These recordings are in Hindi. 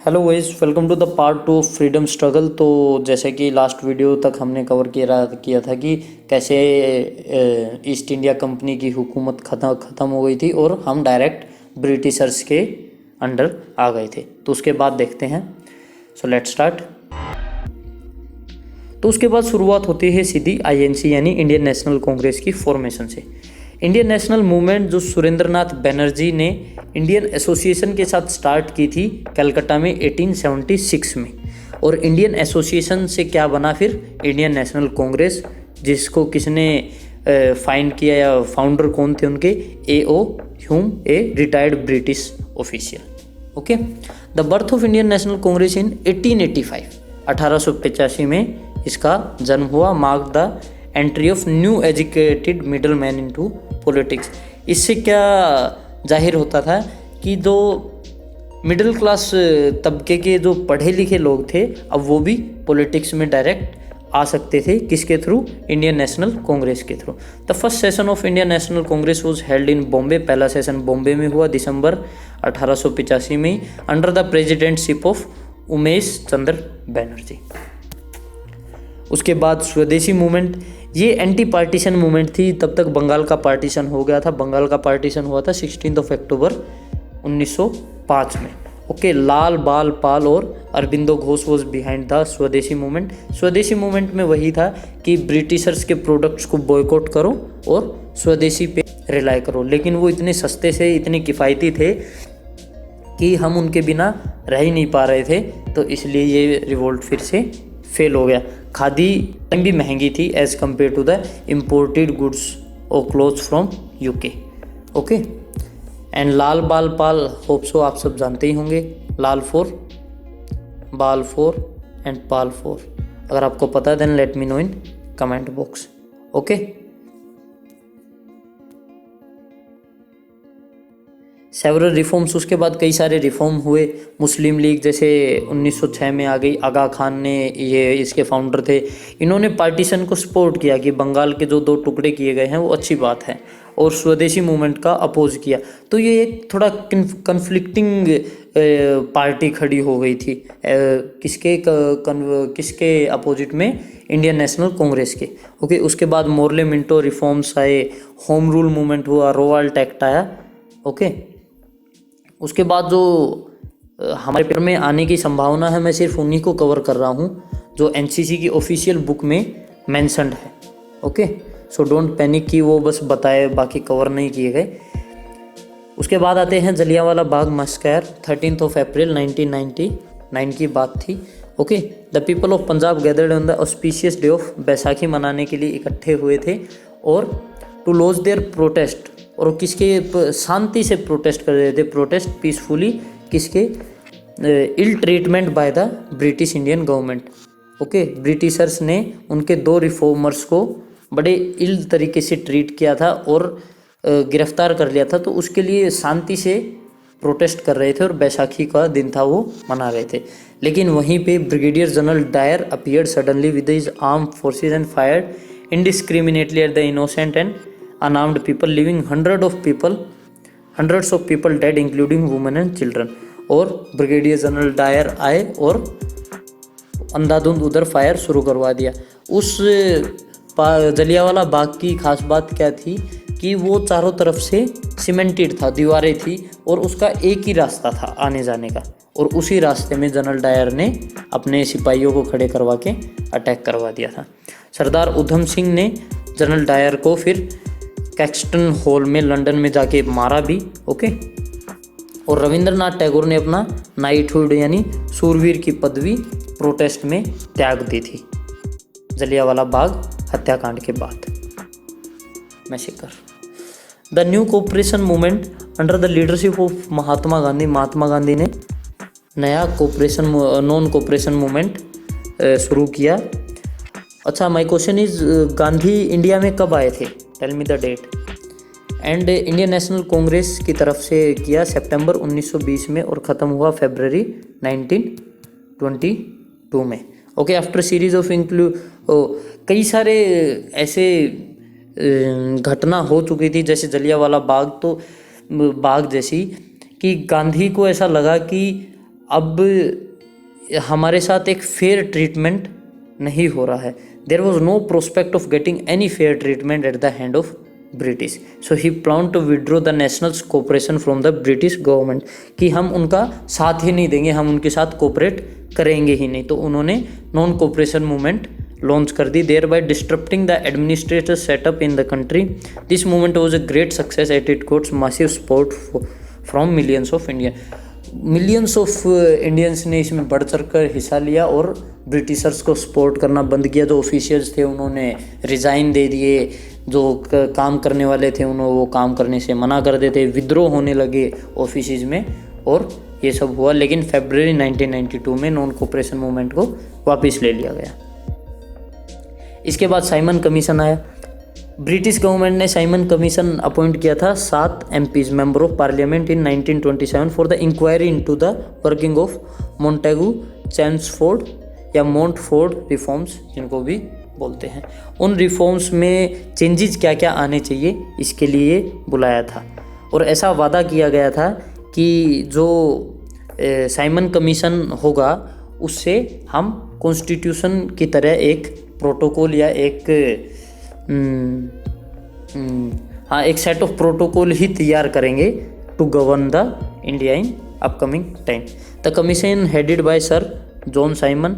Hello guys, welcome to the part 2 of freedom struggle. तो जैसे कि लास्ट वीडियो तक हमने कवर किया था कि कैसे ईस्ट इंडिया कंपनी की हुकूमत ख़त्म हो गई थी और हम डायरेक्ट ब्रिटिशर्स के अंडर आ गए थे। तो उसके बाद देखते हैं। So let's start. तो उसके बाद शुरुआत होती है सीधी आईएनसी यानी इंडियन नेशनल कांग्रेस की फॉर्मेशन से। इंडियन नेशनल मूवमेंट जो सुरेंद्रनाथ बनर्जी ने इंडियन एसोसिएशन के साथ स्टार्ट की थी कलकत्ता में 1876 में, और इंडियन एसोसिएशन से क्या बना फिर इंडियन नेशनल कांग्रेस, जिसको किसने फाइंड किया या फाउंडर कौन थे उनके, A.O. Hume, a retired British official. Okay, the birth of Indian National Congress in 1885, 1885 में इसका जन्म हुआ। Mark the entry of new educated middle man into politics. इससे क्या जाहिर होता था कि जो मिडिल क्लास तबके के जो पढ़े लिखे लोग थे अब वो भी पॉलिटिक्स में डायरेक्ट आ सकते थे। किसके थ्रू? इंडियन नेशनल कांग्रेस के थ्रू। The first session of Indian National Congress was held in Bombay. पहला सेशन बॉम्बे में हुआ दिसंबर 1885 में under the presidentship of Umesh Chandra Banerjee. उसके बाद स्वदेशी मूवमेंट, ये एंटी पार्टीशन मूवमेंट थी। तब तक बंगाल का पार्टीशन हो गया था। बंगाल का पार्टीशन हुआ था 16 अक्टूबर 1905 में। ओके, लाल बाल पाल और Aurobindo Ghosh was behind the स्वदेशी मूवमेंट। स्वदेशी मूवमेंट में वही था कि ब्रिटिशर्स के प्रोडक्ट्स को बॉयकॉट करो और स्वदेशी पे रिलाई करो, लेकिन वो इतने सस्ते से, इतने किफ़ायती थे कि हम उनके बिना रह ही नहीं पा रहे थे। तो इसलिए ये रिवोल्ट फिर से फेल हो गया। खादी भी महंगी थी as compared to the imported goods और clothes from UK. Okay, and Lal Bal Pal, hope so आप सब जानते ही होंगे। Lal for, Bal for and Pal for. अगर आपको पता है then let me know in comment box. Okay, several reforms, उसके बाद कई सारे रिफॉर्म हुए। मुस्लिम लीग जैसे 1906 में आ गई। आगा खान ने, ये इसके फाउंडर थे, इन्होंने पार्टीशन को सपोर्ट किया कि बंगाल के जो दो टुकड़े किए गए हैं वो अच्छी बात है, और स्वदेशी मूवमेंट का अपोज किया। तो ये एक थोड़ा कन्फ्लिक्टिंग पार्टी खड़ी हो गई थी। किसके अपोजिट में? इंडियन नेशनल कांग्रेस के। ओके, उसके बाद मोरले मिंटो रिफॉर्म्स आए, होम रूल मूवमेंट हुआ, रोवाल्ट एक्ट आया। ओके, उसके बाद जो हमारे पेपर में आने की संभावना है, मैं सिर्फ उन्हीं को कवर कर रहा हूँ जो एनसीसी की ऑफिशियल बुक में मेंशन्ड है। ओके, सो डोंट पैनिक कि वो बस बताए, बाकी कवर नहीं किए गए। उसके बाद आते हैं जलियांवाला बाग मैसेकर, 13 अप्रैल 1999 की बात थी। Okay, the people of Punjab gathered on the auspicious day of Baisakhi मनाने के लिए इकट्ठे हुए थे और टू लॉन्च देयर प्रोटेस्ट, और किसके शांति से प्रोटेस्ट कर रहे थे, प्रोटेस्ट पीसफुली, किसके? Ill treatment by the British Indian government. Okay, Britishers ने उनके दो रिफॉर्मर्स को बड़े इल तरीके से ट्रीट किया था और गिरफ्तार कर लिया था। तो उसके लिए शांति से प्रोटेस्ट कर रहे थे और बैसाखी का दिन था वो मना रहे थे। लेकिन वहीं पे brigadier general Dyer appeared suddenly with his armed forces and fired indiscriminately at the innocent and unarmed people, leaving hundreds of people dead including women and children। और ब्रिगेडियर जनरल डायर आए और अंधाधुंध उधर फायर शुरू करवा दिया। उस जलियांवाला बाग की खास बात क्या थी कि वो चारों तरफ से सीमेंटेड था, दीवारें थी, और उसका एक ही रास्ता था आने जाने का, और उसी रास्ते में जनरल डायर ने अपने सिपाहियों को खड़े करवा के अटैक करवा दिया था। सरदार उधम सिंह ने जनरल डायर को फिर कैक्सटन हॉल में लंदन में जाके मारा भी। ओके, और रविंद्रनाथ टैगोर ने अपना नाइटहुड यानी सूरवीर की पदवी प्रोटेस्ट में त्याग दी थी जलियांवाला बाग हत्याकांड के बाद। Massacre, the new cooperation movement under the leadership of Mahatma Gandhi. Mahatma Gandhi ने नया कोऑपरेशन, नॉन कोऑपरेशन मूवमेंट शुरू किया। अच्छा, my question is, Gandhi India में कब आए थे? Tell me the date. And Indian National Congress की तरफ से किया सितंबर 1920 में और ख़त्म हुआ फरवरी 1922 में। ओके, आफ्टर सीरीज ऑफ कई सारे ऐसे घटना हो चुकी थी जैसे जलियांवाला बाग जैसी, कि गांधी को ऐसा लगा कि अब हमारे साथ एक फेयर ट्रीटमेंट नहीं हो रहा है। There was no prospect of getting any fair treatment at the hand of British, so he plan to withdraw the national cooperation from the British government, कि हम उनका साथ ही नहीं देंगे, हम उनके साथ कोऑपरेट करेंगे ही नहीं। तो उन्होंने नॉन कोऑपरेशन मूवमेंट लॉन्च कर दी, thereby disturbing the administrative setup in the country. This movement was a great success at it gots massive support from millions of Indian. Millions of Indians ने इसमें बढ़ चढ़ कर हिस्सा लिया और ब्रिटिशर्स को सपोर्ट करना बंद किया। जो ऑफिशियल्स थे उन्होंने रिज़ाइन दे दिए, जो काम करने वाले थे उन्होंने वो काम करने से मना कर देते, विद्रोह होने लगे ऑफिस में, और ये सब हुआ। लेकिन फरवरी 1992 में नॉन कोऑपरेशन मूवमेंट को वापस ले लिया गया। इसके बाद साइमन कमीशन आया। ब्रिटिश गवर्नमेंट ने साइमन कमीशन अपॉइंट किया था 7 MPs member of parliament in 1927 for the inquiry into the working of Montagu Chelmsford या मोंटफोर्ड रिफॉर्म्स, जिनको भी बोलते हैं। उन रिफॉर्म्स में चेंजेस क्या क्या आने चाहिए इसके लिए बुलाया था, और ऐसा वादा किया गया था कि जो साइमन कमीशन होगा उससे हम कॉन्स्टिट्यूशन की तरह एक प्रोटोकॉल या एक एक सेट ऑफ प्रोटोकॉल ही तैयार करेंगे to govern the India in upcoming time. The commission headed by sir John Simon.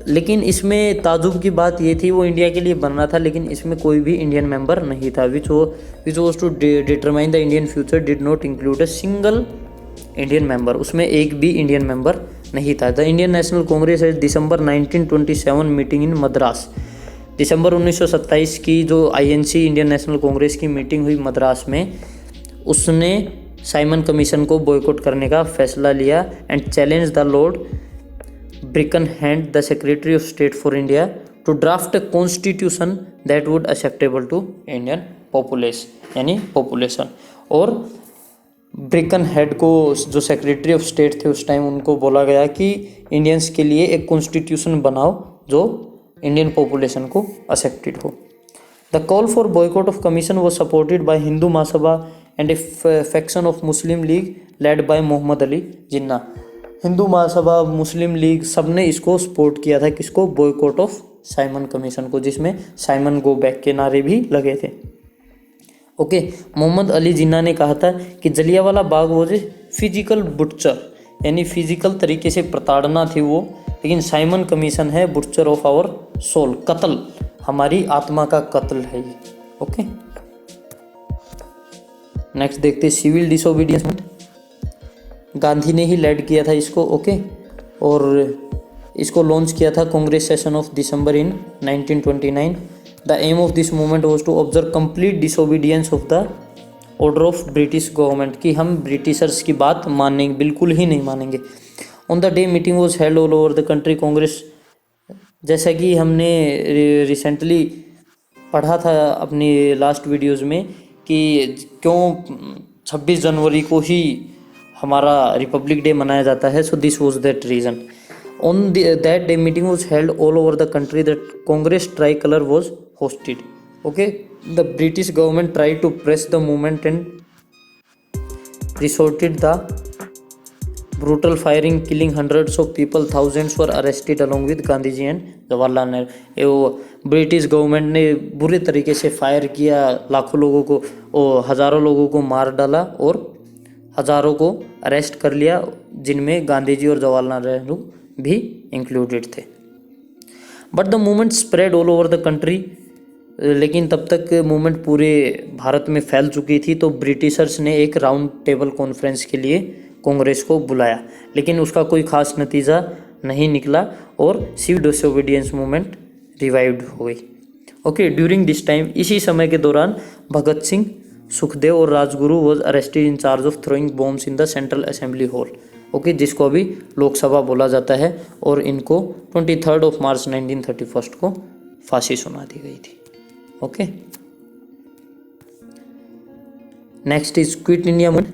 लेकिन इसमें ताजुब की बात ये थी, वो इंडिया के लिए बन रहा था लेकिन इसमें कोई भी इंडियन मेंबर नहीं था। Which was to determine the Indian future did not include a single Indian member. उसमें एक भी इंडियन मेंबर नहीं था। द इंडियन नेशनल कांग्रेस है दिसंबर 1927 मीटिंग इन मद्रास। दिसंबर 1927 की जो INC इंडियन नेशनल कांग्रेस की मीटिंग हुई मद्रास में, उसने साइमन कमीशन को बॉयकॉट करने का फैसला लिया and challenge the lord Birkenhead the secretary of state for India to draft a constitution that would acceptable to Indian population, यानी पॉपुलेशन। और ब्रिकनहेड को जो सेक्रेटरी ऑफ स्टेट थे उस टाइम, उनको बोला गया कि इंडियंस के लिए एक कॉन्स्टिट्यूशन बनाओ जो इंडियन पॉपुलेशन को एक्सेप्टेड हो। The call for boycott of commission was supported by Hindu Mahasabha and a faction of Muslim League led by Mohammad Ali Jinnah. Hindu Mahasabha, Muslim League, सब ने इसको सपोर्ट किया था, किसको? बॉयकॉट ऑफ साइमन कमीशन को, जिसमें साइमन गो बैक के नारे भी लगे थे। ओके, मोहम्मद अली जिन्ना ने कहा था कि जलियांवाला बाग वो जो फिजिकल बुटचर, यानी फिजिकल तरीके से प्रताड़ना थी वो, लेकिन साइमन कमीशन है बुटचर ऑफ आवर सोल, कत्ल, हमारी आत्मा का कत्ल है ये। ओके, नेक्स्ट देखते सिविल डिसोबीडियंस। गांधी ने ही लेड किया था इसको। ओके, और इसको लॉन्च किया था Congress session of December in 1929। The aim of this movement was to observe complete disobedience of the order of British government, कि हम ब्रिटिशर्स की बात मानेंगे, बिल्कुल ही नहीं मानेंगे। On the day meeting was held all over the country Congress, जैसा कि हमने रिसेंटली पढ़ा था अपनी लास्ट वीडियोस में कि क्यों 26 जनवरी को ही हमारा रिपब्लिक डे मनाया जाता है। So this was that reason. On that day meeting was held all over the country. The Congress tricolor was hosted. Okay, the British government tried to press the movement and resorted the brutal firing, killing hundreds of people. Thousands were arrested along with Gandhiji and Jawaharlal Nehru. ये ब्रिटिश गवर्नमेंट ने बुरे तरीके से फायर किया, लाखों लोगों को और हज़ारों लोगों को मार डाला और हज़ारों को अरेस्ट कर लिया, जिनमें गांधी जी और जवाहरलाल नेहरू भी इंक्लूडेड थे। But the movement spread all over the country, लेकिन तब तक मूवमेंट पूरे भारत में फैल चुकी थी। तो ब्रिटिशर्स ने एक राउंड टेबल कॉन्फ्रेंस के लिए कांग्रेस को बुलाया, लेकिन उसका कोई खास नतीजा नहीं निकला और सिविल डिसोबीडियंस मूवमेंट रिवाइव्ड हो गई। ओके, ड्यूरिंग दिस टाइम, इसी समय के दौरान भगत सिंह, सुखदेव और Rajguru was arrested in charge of throwing bombs in the central assembly hall. Okay, जिसको अभी लोकसभा बोला जाता है, और इनको 23 मार्च 1931 को फांसी सुना दी गई थी। Okay, next is quit India movement.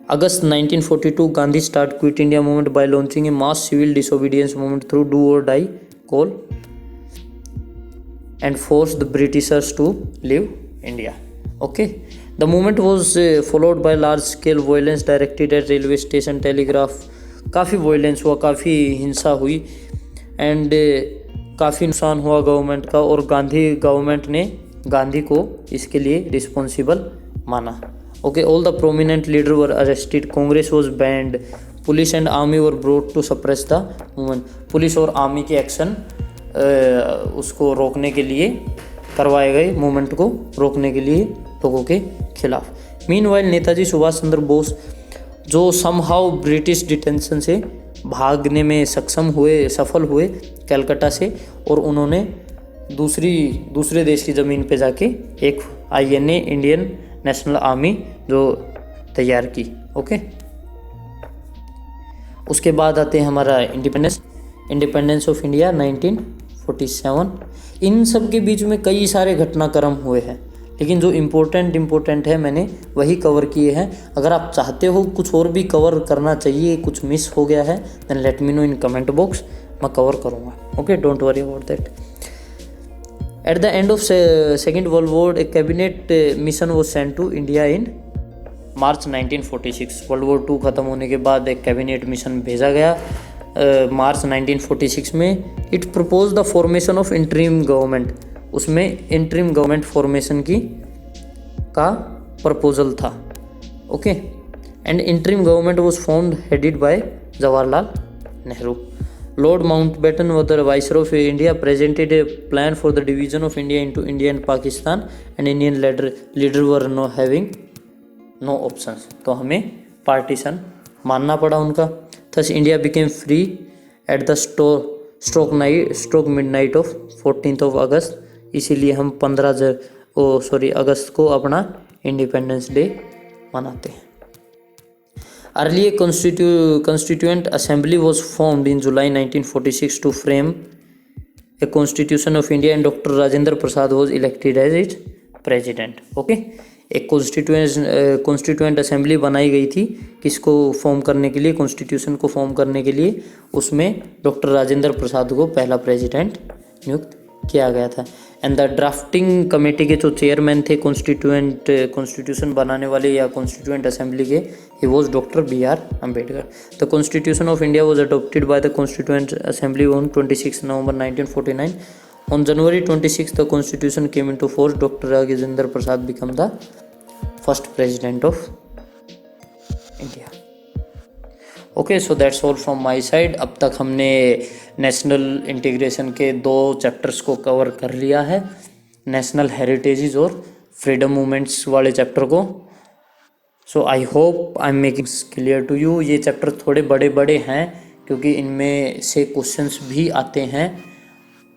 अगस्त 1942 Gandhi start quit India movement by launching a mass civil disobedience movement through do or die call and force the Britishers to leave India. Okay, the movement was followed by large-scale violence directed at railway station, telegraph काफ़ी वॉयलेंस हुआ, काफ़ी हिंसा हुई एंड काफ़ी नुकसान हुआ गवर्नमेंट का, और गांधी गवर्नमेंट ने गांधी को इसके लिए रिस्पॉन्सिबल माना। Okay, all the prominent leader were arrested, Congress was banned, police and army were brought to suppress the movement. Police और आर्मी के एक्शन उसको रोकने के लिए करवाए गए, मूवमेंट को रोकने के लिए लोगों के खिलाफ। मीनवाइल नेताजी सुभाष चंद्र बोस जो समहाउ ब्रिटिश डिटेंशन से भागने में सफल हुए कलकत्ता से, और उन्होंने दूसरे देश की ज़मीन पे जाके एक INA इंडियन नेशनल आर्मी जो तैयार की। ओके, उसके बाद आते हैं हमारा इंडिपेंडेंस ऑफ इंडिया 1947। इन सब के बीच में कई सारे घटनाक्रम हुए हैं, लेकिन जो इम्पोर्टेंट है मैंने वही कवर किए हैं। अगर आप चाहते हो कुछ और भी कवर करना चाहिए, कुछ मिस हो गया है, then let me know in comment box, मैं कवर करूँगा। Okay, don't worry about that. At the end of second world war a cabinet mission was sent to India in March 1946। World war 2 ख़त्म होने के बाद एक कैबिनेट मिशन भेजा गया मार्च 1946 में। It propose the formation of interim government, उसमें इंटरिम गवर्नमेंट फॉर्मेशन का प्रपोजल था। Okay, and interim government was formed headed by Jawaharlal Nehru. Lord Mountbatten was the viceroy of India, presented a plan for the division of India into India and Pakistan, and Indian leader were having no options। तो हमें पार्टीशन मानना पड़ा उनका। Thus India became free at the stroke midnight of 14th of August। इसीलिए हम 15 अगस्त को अपना इंडिपेंडेंस डे मनाते हैं। Earlier Constituent Assembly was formed in July 1946 to frame a Constitution of India, and Dr. Rajendra Prasad was elected as its president। Okay, एक कॉन्स्टिट्यूएंट असेंबली बनाई गई थी किसको फॉर्म करने के लिए, कॉन्स्टिट्यूशन को फॉर्म करने के लिए। उसमें डॉक्टर राजेंद्र प्रसाद को पहला प्रेसिडेंट नियुक्त किया गया था। एंड द ड्राफ्टिंग कमेटी के जो चेयरमैन थे कॉन्स्टिट्यूशन बनाने वाले या कॉन्स्टिट्यूएंट असेंबली के, he was doctor BR Ambedkar. The constitution of India was adopted by the constituent assembly on 26 November 1949। On January 26 the constitution came into force. Doctor Rajendra Prasad become the first president of India. Okay, so that's all from my side. अब तक हमने नेशनल इंटीग्रेशन के 2 चैप्टर्स को कवर कर लिया है, नेशनल हेरिटेजेस और फ्रीडम मूवमेंट्स वाले चैप्टर को। So I hope I am making clear to you. ये चैप्टर थोड़े बड़े हैं क्योंकि इनमें से क्वेश्चंस भी आते हैं,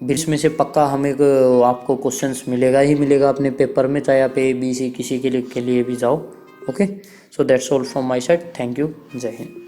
बीच में से पक्का हमें आपको क्वेश्चंस मिलेगा ही मिलेगा अपने पेपर में, चाहे आप ABC किसी के लिए भी जाओ। Okay, so that's all from my side. Thank you, जय हिंद।